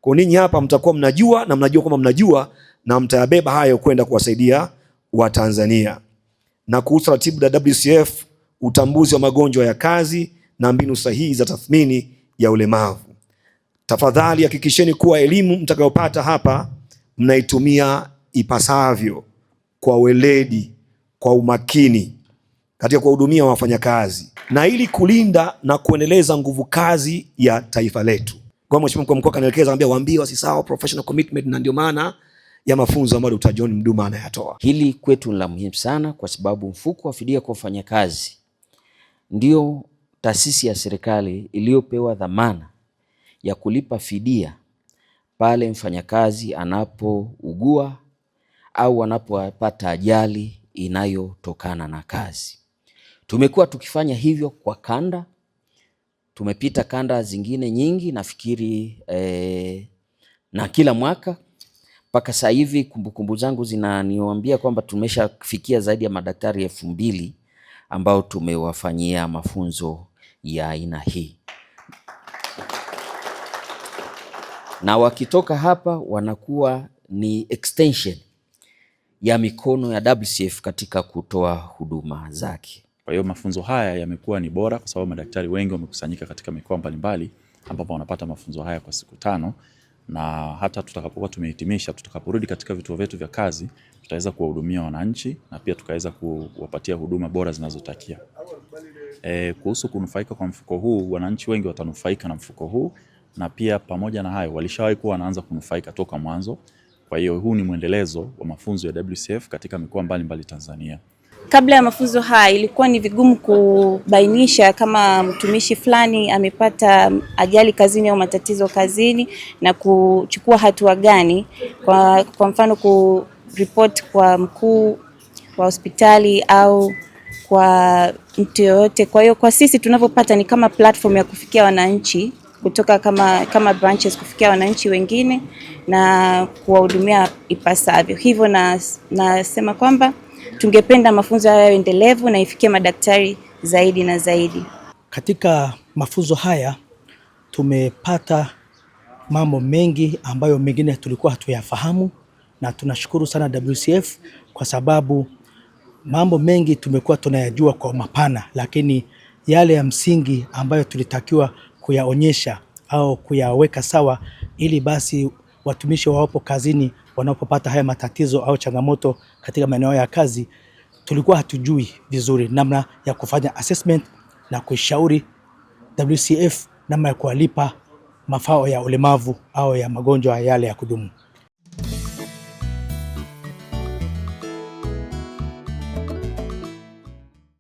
Kwa ninyi hapa mtakuwa mnajua na mnajua kwamba mnajua na mtayabeba hayo kwenda kuwasaidia Watanzania. Na kuhusu ratibu la WCF, utambuzi wa magonjwa ya kazi na mbinu sahihi za tathmini ya ulemavu. Tafadhali hakikisheni kuwa elimu mtakayopata hapa mnaitumia ipasavyo, kwa weledi, kwa umakini katika kuwahudumia wafanyakazi, na ili kulinda na kuendeleza nguvu kazi ya taifa letu. Kwa Mheshimiwa Mkuu wa Mkoa kanaelekeza anambia waambie wasisahau professional commitment, na ndio maana ya mafunzo ambayo Dr. John Mduma anayatoa. Hili kwetu ni la muhimu sana, kwa sababu mfuko wa fidia kwa wafanyakazi ndio taasisi ya serikali iliyopewa dhamana ya kulipa fidia pale mfanyakazi anapougua au anapopata ajali inayotokana na kazi. Tumekuwa tukifanya hivyo kwa kanda, tumepita kanda zingine nyingi nafikiri na kila mwaka mpaka sasa hivi kumbukumbu zangu zinaniambia kwamba tumeshafikia zaidi ya madaktari 2000 ambao tumewafanyia mafunzo ya aina hii. Na wakitoka hapa wanakuwa ni extension ya mikono ya WCF katika kutoa huduma zake. Kwa hiyo mafunzo haya yamekuwa ni bora kwa sababu madaktari wengi wamekusanyika katika mikoa mbalimbali ambapo wanapata mafunzo haya kwa siku 5, na hata tutakapokuwa tumehitimisha, tutakaporudi katika vituo vyetu vya kazi, tutaweza kuwahudumia wananchi na pia tukaweza kuwapatia huduma bora zinazotakia. Kuhusu kunufaika kwa mfuko huu, wananchi wengi watanufaika na mfuko huu, na pia pamoja na hayo walishawahi kuwa wanaanza kunufaika toka mwanzo. Kwa hiyo huu ni mwendelezo wa mafunzo ya WCF katika mikoa mbalimbali Tanzania. Kabla ya mafunzo haya ilikuwa ni vigumu kubainisha kama mtumishi fulani amepata ajali kazini au matatizo kazini na kuchukua hatua gani, kwa mfano kuripoti kwa mkuu wa hospitali au kwa mtu yoyote. Kwa hiyo kwa sisi tunavyopata ni kama platform ya kufikia wananchi kutoka kama branches kufikia wananchi wengine na kuwahudumia ipasavyo. Hivyo nasema kwamba tungependa mafunzo haya endelevu na ifikie madaktari zaidi na zaidi. Katika mafunzo haya tumepata mambo mengi ambayo mengine tulikuwa hatuyafahamu, na tunashukuru sana WCF kwa sababu mambo mengi tumekuwa tunayajua kwa mapana, lakini yale ya msingi ambayo tulitakiwa kuyaonyesha au kuyaweka sawa ili basi watumishi wapo kazini wanapopata haya matatizo au changamoto katika maeneo ya kazi, tulikuwa hatujui vizuri namna ya kufanya assessment na kuishauri WCF namna ya kuwalipa mafao ya ulemavu au ya magonjwa yale ya kudumu.